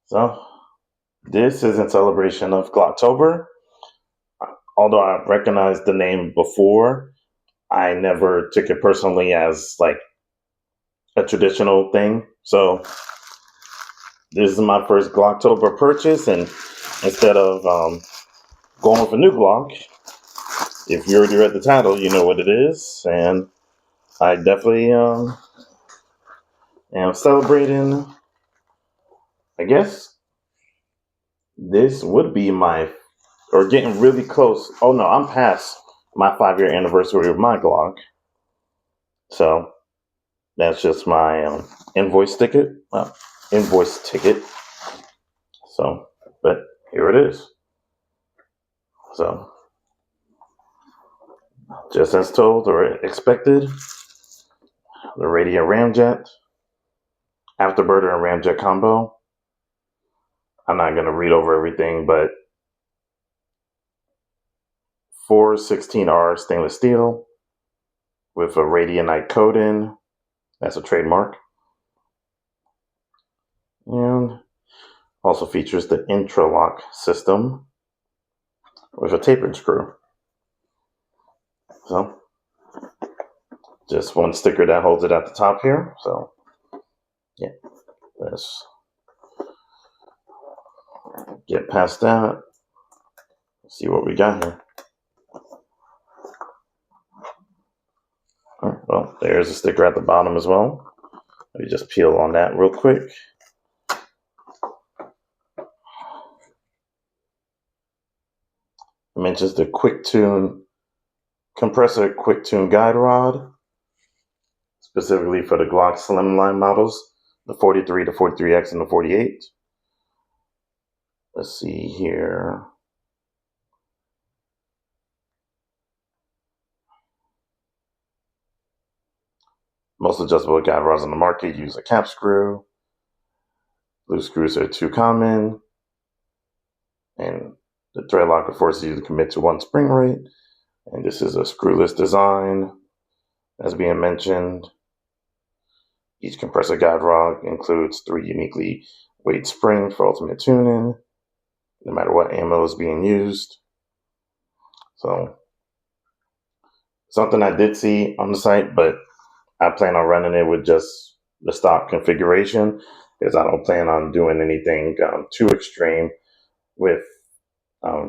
So this is in celebration of Glocktober. Although I recognized the name before, I never took it personally as like a traditional thing. So this is my first Glocktober purchase, and instead of going with a new Glock, if you already read the title, you know what it is, and I definitely am celebrating. I guess this would be my or getting really close. Oh no, I'm past my 5 year anniversary of my Glock, so that's just my invoice ticket. Invoice ticket. So, but here it is. So, just as told or expected, the Radian Ramjet, Afterburner and Ramjet combo. I'm not going to read over everything, but 416R stainless steel with a Radianite coating. That's a trademark. And also features the intra-lock system with a tapering screw. So, just one sticker that holds it at the top here. So, yeah, let's get past that. See what we got here. All right, well, there's a sticker at the bottom as well. Let me just peel on that real quick. It mentions the quick tune compressor quick tune guide rod, specifically for the Glock Slimline models, the 43, the 43X, and the 48. Let's see here. Most adjustable guide rods on the market use a cap screw. Loose screws are too common. And the thread locker forces you to commit to one spring rate. And this is a screwless design, as being mentioned. Each compressor guide rod includes 3 uniquely weighted springs for ultimate tuning, no matter what ammo is being used. So, something I did see on the site, but I plan on running it with just the stock configuration because I don't plan on doing anything too extreme with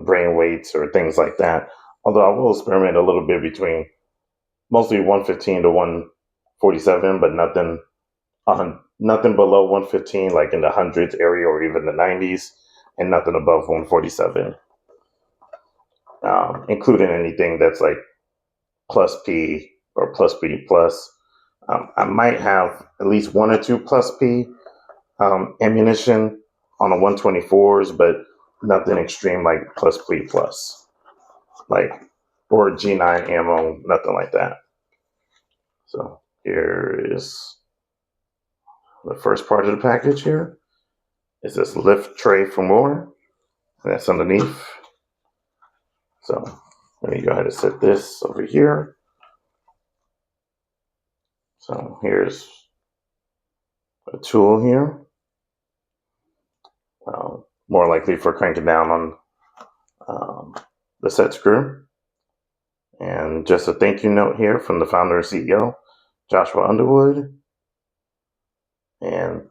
brain weights or things like that. Although I will experiment a little bit between mostly 115 to 147, but nothing below 115, like in the hundreds area or even the 90s, and nothing above 147, including anything that's like plus P or plus P plus. I might have at least 1 or 2 plus P ammunition on the 124s, but nothing extreme like plus P plus, like or G9 ammo, nothing like that. So here is the first part of the package. Here is this lift tray for more. That's underneath. So let me go ahead and set this over here. So here's a tool here. More likely for cranking down on the set screw. And just a thank you note here from the founder and CEO, Joshua Underwood. And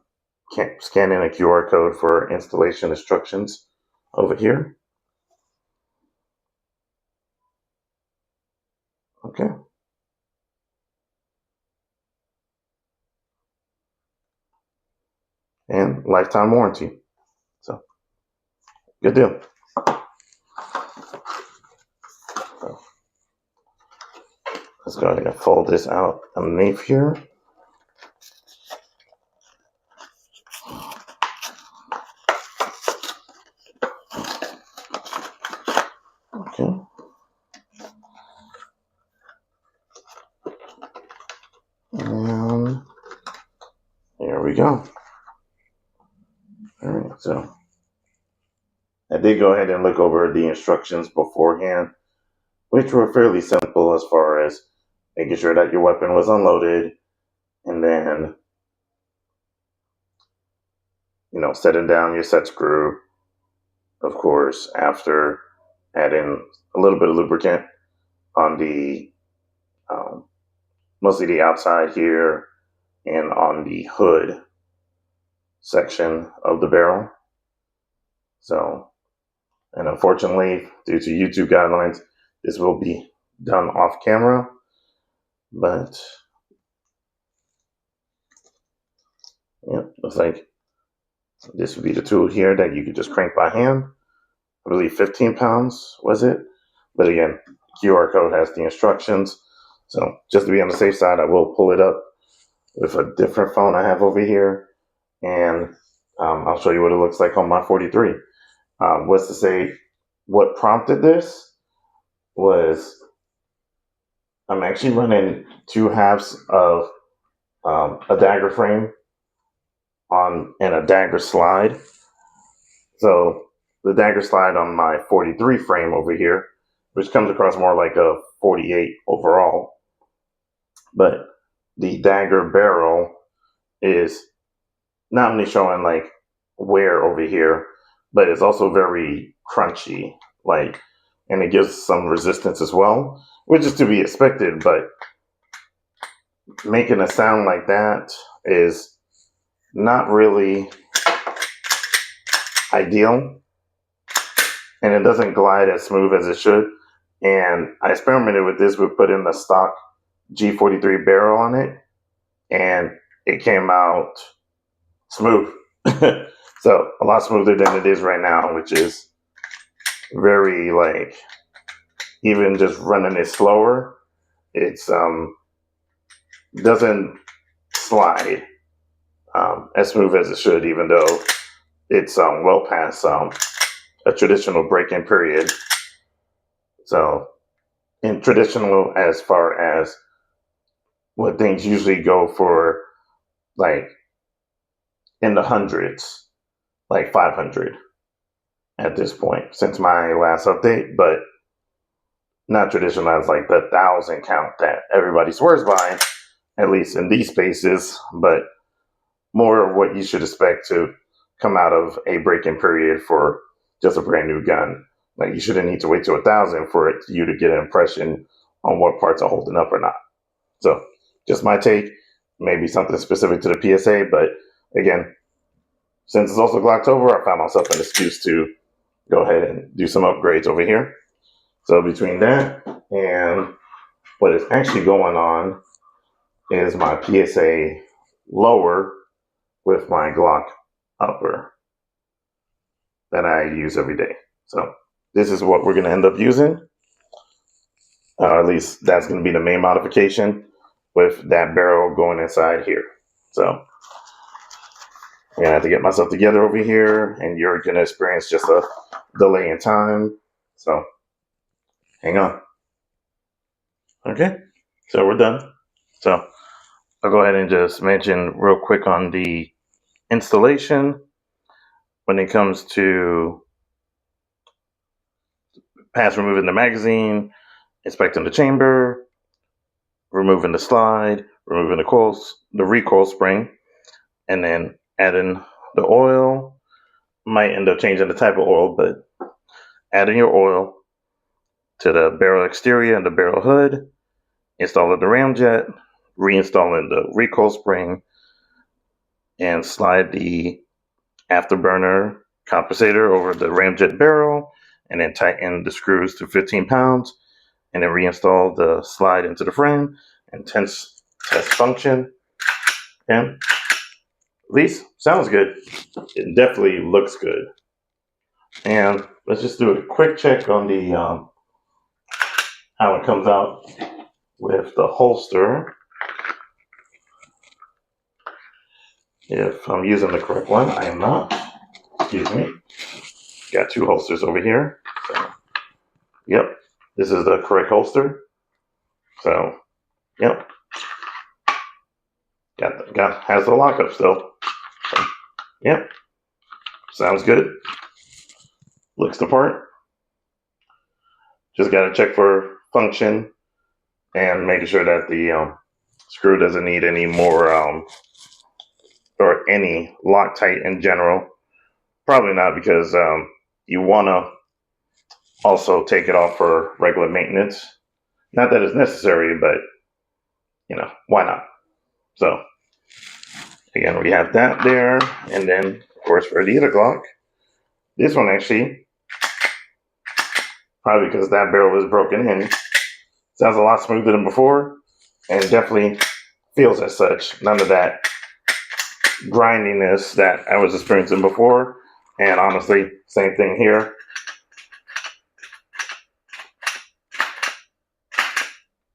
scan in a QR code for installation instructions over here. Okay. And lifetime warranty. So, good deal. So, let's go ahead and fold this out underneath here. Okay. And there we go. All right, so I did go ahead and look over the instructions beforehand, which were fairly simple as far as making sure that your weapon was unloaded, and then, setting down your set screw, of course, after adding a little bit of lubricant on the mostly the outside here and on the hood section of the barrel. So, and unfortunately, due to YouTube guidelines, this will be done off camera, but looks like this would be the tool here that you could just crank by hand. I believe 15 pounds was it? But again, QR code has the instructions. So just to be on the safe side, I will pull it up with a different phone I have over here, and I'll show you what it looks like on my 43. What's to say, what prompted this was I'm actually running 2 halves of a dagger frame and a dagger slide. So the dagger slide on my 43 frame over here, which comes across more like a 48 overall, but the dagger barrel is not only showing like wear over here, but it's also very crunchy, and it gives some resistance as well, which is to be expected, but making a sound like that is not really ideal, and it doesn't glide as smooth as it should. And I experimented with this with putting the stock G43 barrel on it, and it came out smooth. So a lot smoother than it is right now, which is very even just running it slower, it's doesn't slide as smooth as it should, even though it's well past a traditional break-in period. So in traditional, as far as what things usually go for, in the hundreds, 500 at this point since my last update, but not traditional as the 1,000 count that everybody swears by, at least in these spaces, but more of what you should expect to come out of a break-in period for just a brand new gun. You shouldn't need to wait till 1,000 for you to get an impression on what parts are holding up or not. So just my take, maybe something specific to the PSA, but again, since it's also Glocktober, I found myself an excuse to go ahead and do some upgrades over here. So between that and what is actually going on is my PSA lower with my Glock upper that I use every day. So this is what we're going to end up using. At least that's going to be the main modification, with that barrel going inside here. So I'm going to have to get myself together over here, and you're going to experience just a delay in time. So hang on. Okay, so we're done. So I'll go ahead and just mention real quick on the installation when it comes to pass removing the magazine, inspecting the chamber, removing the slide, removing the recoil spring, and then adding the oil. Might end up changing the type of oil, but adding your oil to the barrel exterior and the barrel hood, installing the ramjet, reinstalling the recoil spring, and slide the Afterburner compensator over the ramjet barrel, and then tighten the screws to 15 pounds, and then reinstall the slide into the frame and test function. And at least sounds good. It definitely looks good. And let's just do a quick check on the how it comes out with the holster. If I'm using the correct one, I am not. Excuse me. Got 2 holsters over here. So, yep, this is the correct holster. So, yep, has the lockup still. So, yep, sounds good. Looks the part. Just got to check for function and making sure that the screw doesn't need any more or any Loctite in general. Probably not, because you want to also take it off for regular maintenance. Not that it's necessary, but why not? So again, we have that there, and then of course for the other Glock, this one actually, probably because that barrel was broken in, sounds a lot smoother than before, and definitely feels as such. None of that grindiness that I was experiencing before. And honestly, same thing here.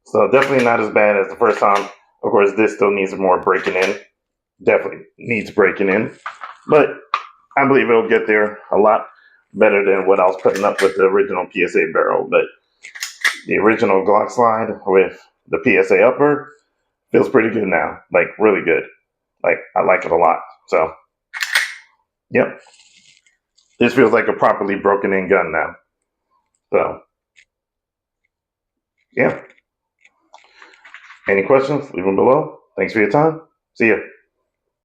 So definitely not as bad as the first time. Of course, this still needs more breaking in. Definitely needs breaking in. But I believe it'll get there a lot better than what I was putting up with the original PSA barrel. But the original Glock slide with the PSA upper feels pretty good now. Like, really good. Like, I like it a lot. So, yep. This feels like a properly broken in gun now. So, yeah. Any questions? Leave them below. Thanks for your time. See ya.